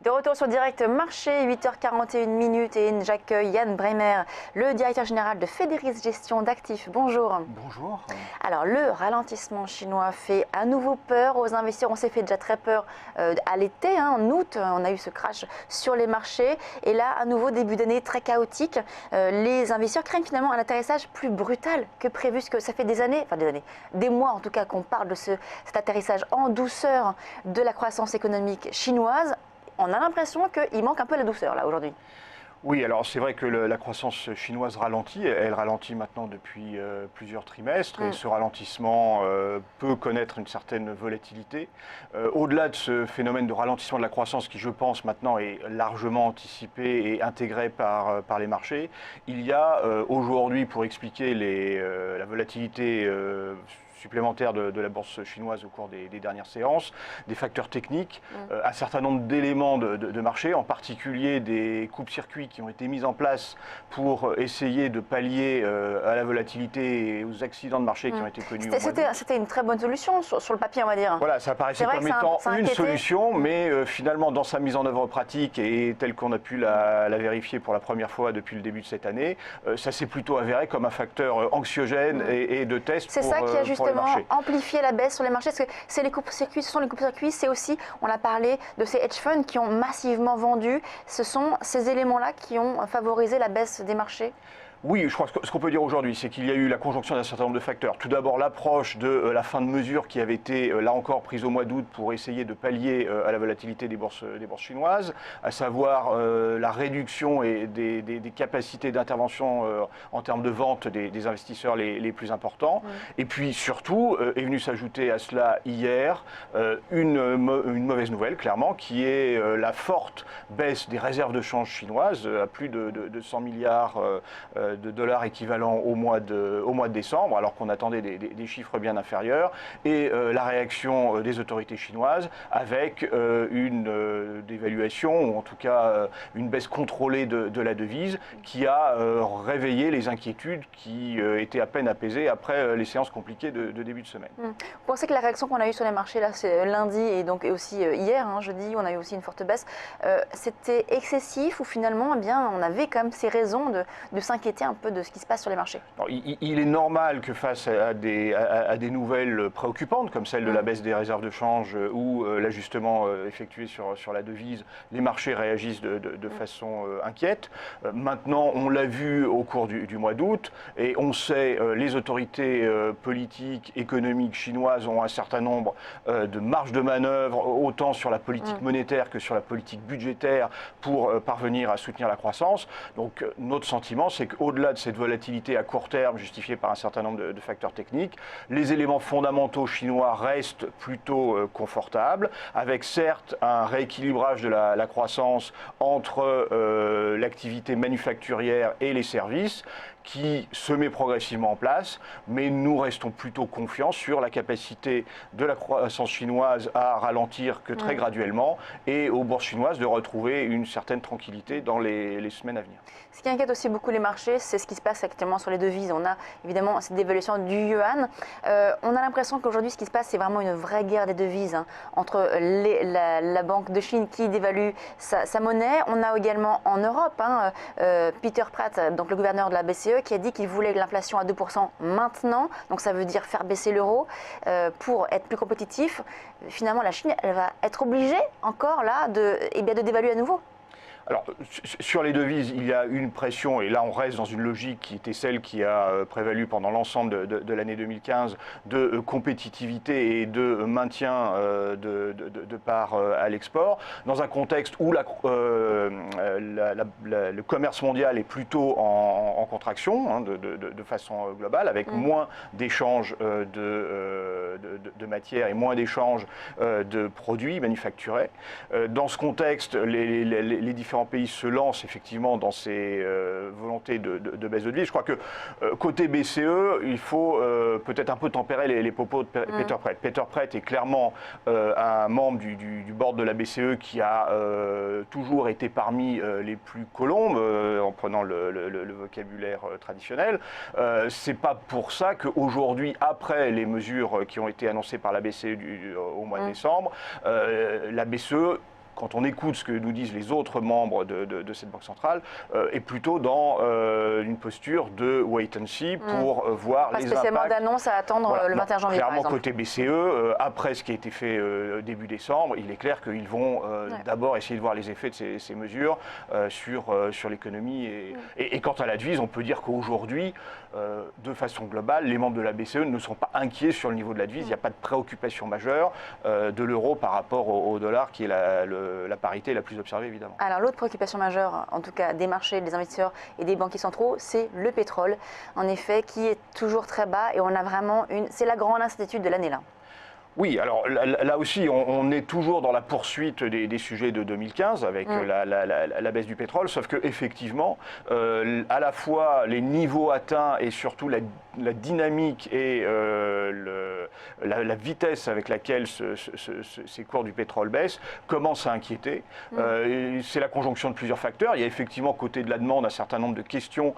De retour sur Direct Marché, 8h41 et j'accueille Yann Bremer, le directeur général de Fédéris Gestion d'Actifs. Bonjour. Bonjour. Alors le ralentissement chinois fait à nouveau peur aux investisseurs. On s'est fait déjà très peur à l'été, en août, on a eu ce crash sur les marchés. Et là, à nouveau, début d'année très chaotique. Les investisseurs craignent finalement un atterrissage plus brutal que prévu, parce que ça fait des mois en tout cas qu'on parle de cet atterrissage en douceur de la croissance économique chinoise. On a l'impression qu'il manque un peu de douceur là aujourd'hui. Oui, alors c'est vrai que la croissance chinoise ralentit. Elle ralentit maintenant depuis plusieurs trimestres et ce ralentissement peut connaître une certaine volatilité. Au-delà de ce phénomène de ralentissement de la croissance qui, je pense, maintenant est largement anticipé et intégré par les marchés, il y a aujourd'hui, pour expliquer la volatilité supplémentaire de la bourse chinoise au cours des dernières séances, des facteurs techniques, un certain nombre d'éléments de marché, en particulier des coupes-circuits qui ont été mis en place pour essayer de pallier à la volatilité et aux accidents de marché qui ont été connus. C'était une très bonne solution sur le papier, on va dire. Voilà, ça paraissait comme étant une solution, mais finalement dans sa mise en œuvre pratique et telle qu'on a pu la vérifier pour la première fois depuis le début de cette année, ça s'est plutôt avéré comme un facteur anxiogène et de test pour les marchés. C'est ça qui a justement amplifié la baisse sur les marchés, parce que c'est les coupes-circuits, ce sont les coupes-circuits, c'est aussi, on a parlé de ces hedge funds qui ont massivement vendu, ce sont ces éléments-là qui ont favorisé la baisse des marchés. Oui, je crois que ce qu'on peut dire aujourd'hui, c'est qu'il y a eu la conjonction d'un certain nombre de facteurs. Tout d'abord, l'approche de la fin de mesure qui avait été, là encore, prise au mois d'août pour essayer de pallier à la volatilité des bourses chinoises, à savoir la réduction et des capacités d'intervention en termes de vente des investisseurs les plus importants. Et puis, surtout, est venue s'ajouter à cela hier une mauvaise nouvelle, clairement, qui est la forte baisse des réserves de change chinoises à plus de 100 milliards de dollars équivalents au mois de décembre, alors qu'on attendait des chiffres bien inférieurs, et la réaction des autorités chinoises avec une dévaluation, ou en tout cas une baisse contrôlée de la devise, qui a réveillé les inquiétudes qui étaient à peine apaisées après les séances compliquées de début de semaine. Vous pensez que la réaction qu'on a eue sur les marchés, là, c'est lundi et aussi hier, jeudi, on a eu aussi une forte baisse, c'était excessif ou finalement, on avait quand même ces raisons de s'inquiéter un peu de ce qui se passe sur les marchés? Alors, il est normal que face à des nouvelles préoccupantes, comme celle de la baisse des réserves de change ou l'ajustement effectué sur la devise, les marchés réagissent de façon inquiète. Maintenant, on l'a vu au cours du mois d'août, et on sait, les autorités politiques, économiques chinoises ont un certain nombre de marges de manœuvre, autant sur la politique monétaire que sur la politique budgétaire, pour parvenir à soutenir la croissance. Donc, notre sentiment, c'est qu'au-delà de cette volatilité à court terme justifiée par un certain nombre de facteurs techniques, les éléments fondamentaux chinois restent plutôt confortables, avec certes un rééquilibrage de la croissance entre l'activité manufacturière et les services, qui se met progressivement en place, mais nous restons plutôt confiants sur la capacité de la croissance chinoise à ralentir que très graduellement, et aux bourses chinoises de retrouver une certaine tranquillité dans les semaines à venir. Ce qui inquiète aussi beaucoup les marchés, c'est ce qui se passe actuellement sur les devises. On a évidemment cette dévaluation du yuan. On a l'impression qu'aujourd'hui, ce qui se passe, c'est vraiment une vraie guerre des devises entre la Banque de Chine qui dévalue sa monnaie. On a également en Europe Peter Pratt, donc le gouverneur de la BCE, qui a dit qu'il voulait l'inflation à 2% maintenant. Donc ça veut dire faire baisser l'euro pour être plus compétitif. Finalement, la Chine, elle va être obligée encore là de dévaluer à nouveau. Alors, sur les devises, il y a une pression, et là on reste dans une logique qui était celle qui a prévalu pendant l'ensemble de l'année 2015, de compétitivité et de maintien de part à l'export, dans un contexte où le commerce mondial est plutôt en contraction, de façon globale, avec moins d'échanges de matières et moins d'échanges de produits manufacturés. Dans ce contexte, les différents pays se lancent effectivement dans ces volontés de baisse de devise. Je crois que côté BCE, il faut peut-être un peu tempérer les propos de Peter Pratt. Peter Pratt est clairement un membre du board de la BCE qui a toujours été parmi les plus colombes, en prenant le vocabulaire traditionnel. C'est pas pour ça qu'aujourd'hui, après les mesures qui ont été annoncées par la BCE au mois de décembre, la BCE quand on écoute ce que nous disent les autres membres de cette banque centrale, est plutôt dans une posture de wait and see pour voir pas les spécialement impacts. d'annonce à attendre Voilà. le 21 janvier, Clairement, par exemple. côté BCE, après ce qui a été fait début décembre, il est clair qu'ils vont d'abord essayer de voir les effets de ces mesures sur l'économie. Et quant à la devise, on peut dire qu'aujourd'hui, de façon globale, les membres de la BCE ne sont pas inquiets sur le niveau de la devise. Il n'y a pas de préoccupation majeure de l'euro par rapport au dollar, qui est la parité la plus observée, évidemment. Alors l'autre préoccupation majeure, en tout cas des marchés, des investisseurs et des banquiers centraux, c'est le pétrole, en effet, qui est toujours très bas et on a vraiment c'est la grande incertitude de l'année là. Oui, alors là aussi, on est toujours dans la poursuite des sujets de 2015 avec la baisse du pétrole, sauf qu'effectivement, à la fois les niveaux atteints et surtout la dynamique et la vitesse avec laquelle ces cours du pétrole baissent commencent à inquiéter. C'est la conjonction de plusieurs facteurs. Il y a effectivement, côté de la demande, un certain nombre de questions,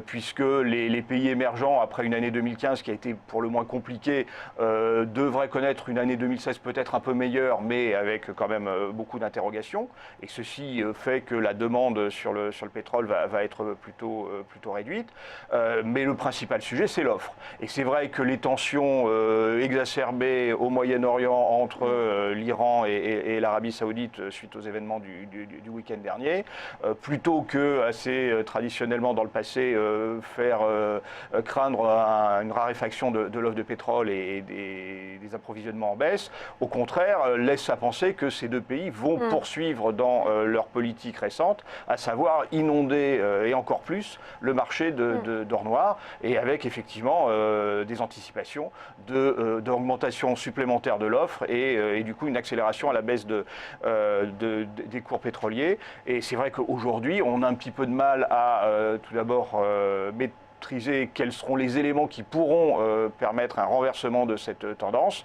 puisque les pays émergents, après une année 2015 qui a été pour le moins compliquée, devraient connaître une année 2016 peut-être un peu meilleure, mais avec quand même beaucoup d'interrogations. Et ceci fait que la demande sur le pétrole va être plutôt réduite. Mais le principal sujet, c'est l'offre. Et c'est vrai que les tensions exacerbées au Moyen-Orient entre l'Iran et l'Arabie Saoudite suite aux événements du week-end dernier, plutôt que assez traditionnellement dans le passé faire craindre une raréfaction de l'offre de pétrole et des approvisionnements en baisse, au contraire, laisse à penser que ces deux pays vont poursuivre dans leur politique récente, à savoir inonder et encore plus le marché d'or noir, et avec effectivement des anticipations d'augmentation supplémentaire de l'offre et du coup une accélération à la baisse des cours pétroliers. Et c'est vrai qu'aujourd'hui, on a un petit peu de mal à tout d'abord maîtriser quels seront les éléments qui pourront permettre un renversement de cette tendance,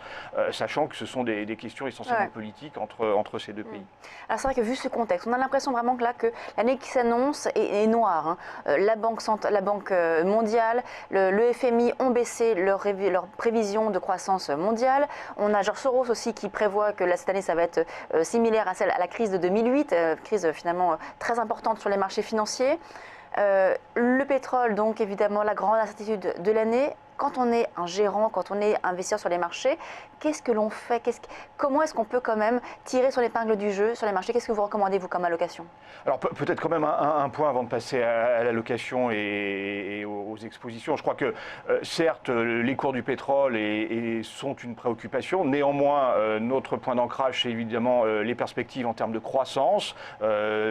sachant que ce sont des questions essentiellement politiques entre ces deux pays. Alors c'est vrai que vu ce contexte, on a l'impression vraiment que l'année qui s'annonce est noire. La Banque mondiale, le FMI ont baissé leurs prévisions de croissance mondiale. On a George Soros aussi qui prévoit que cette année ça va être similaire à la crise de 2008, crise finalement très importante sur les marchés financiers. Le pétrole, donc évidemment la grande incertitude de l'année. Quand on est un gérant, quand on est investisseur sur les marchés, qu'est-ce que l'on fait? Comment est-ce qu'on peut quand même tirer son épingle du jeu sur les marchés? Qu'est-ce que vous recommandez, vous, comme allocation? Alors peut-être quand même un point avant de passer à l'allocation et aux expositions. Je crois que certes, les cours du pétrole sont une préoccupation. Néanmoins, notre point d'ancrage, c'est évidemment les perspectives en termes de croissance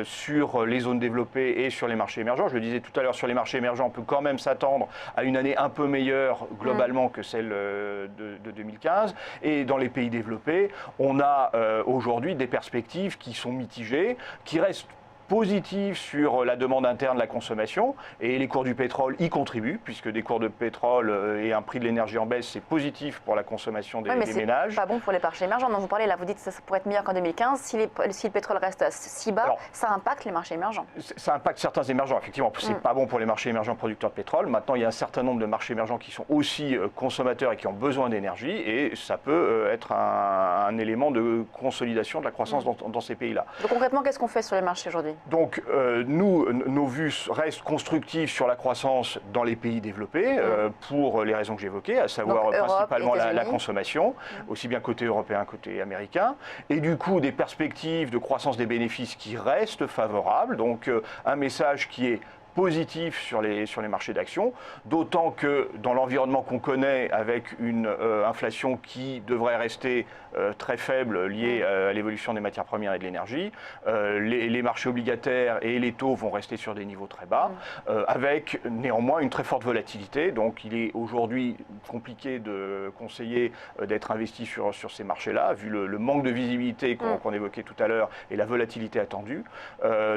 sur les zones développées et sur les marchés émergents. Je le disais tout à l'heure, sur les marchés émergents, on peut quand même s'attendre à une année un peu meilleure globalement que celle de 2015. Et dans les pays développés, on a aujourd'hui des perspectives qui sont mitigées, qui restent positif sur la demande interne, la consommation, et les cours du pétrole y contribuent, puisque des cours de pétrole et un prix de l'énergie en baisse, c'est positif pour la consommation des ménages. C'est pas bon pour les marchés émergents dont vous parlez là. Vous dites que ça pourrait être meilleur qu'en 2015. Si le pétrole reste si bas, alors, ça impacte les marchés émergents. Ça impacte certains émergents, effectivement. C'est pas bon pour les marchés émergents producteurs de pétrole. Maintenant, il y a un certain nombre de marchés émergents qui sont aussi consommateurs et qui ont besoin d'énergie, et ça peut être un élément de consolidation de la croissance dans ces pays-là. Donc concrètement, qu'est-ce qu'on fait sur les marchés aujourd'hui ? Donc nos vues restent constructives sur la croissance dans les pays développés pour les raisons que j'évoquais, à savoir donc, principalement la consommation, aussi bien côté européen, côté américain, et du coup des perspectives de croissance des bénéfices qui restent favorables, donc un message qui est positif sur les marchés d'actions, d'autant que dans l'environnement qu'on connaît, avec une inflation qui devrait rester très faible liée à l'évolution des matières premières et de l'énergie, les marchés obligataires et les taux vont rester sur des niveaux très bas, avec néanmoins une très forte volatilité. Donc il est aujourd'hui compliqué de conseiller d'être investi sur ces marchés-là, vu le manque de visibilité qu'on évoquait tout à l'heure et la volatilité attendue.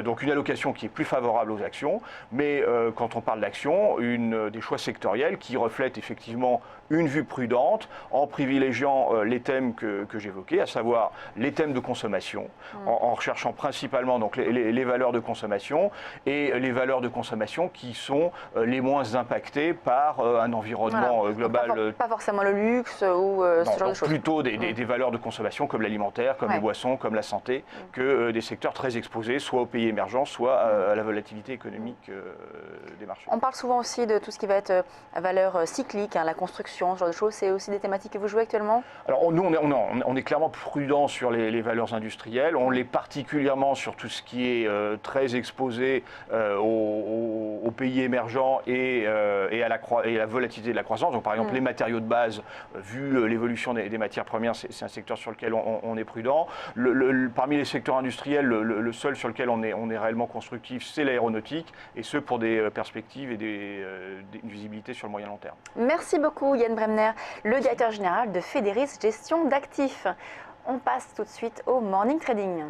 Donc une allocation qui est plus favorable aux actions. mais quand on parle d'action, des choix sectoriels qui reflètent effectivement une vue prudente en privilégiant les thèmes que j'évoquais, à savoir les thèmes de consommation, en recherchant principalement donc, les valeurs de consommation et les valeurs de consommation qui sont les moins impactées par un environnement global. Pas forcément le luxe ou ce genre de choses. Plutôt des valeurs de consommation comme l'alimentaire, comme les boissons, comme la santé, que des secteurs très exposés, soit aux pays émergents, soit à la volatilité économique des marchés. On parle souvent aussi de tout ce qui va être valeur cyclique, la construction, ce genre de choses. C'est aussi des thématiques que vous jouez actuellement? Alors nous, on est clairement prudent sur les valeurs industrielles. On l'est particulièrement sur tout ce qui est très exposé aux pays émergents et à la volatilité de la croissance. Donc par exemple, les matériaux de base, vu l'évolution des matières premières, c'est un secteur sur lequel on est prudent. Parmi les secteurs industriels, le seul sur lequel on est réellement constructif, c'est l'aéronautique, et ce pour des perspectives et une visibilité sur le moyen long terme. Merci beaucoup Yann Bremner, le directeur général de Fédéris Gestion d'actifs. On passe tout de suite au Morning Trading.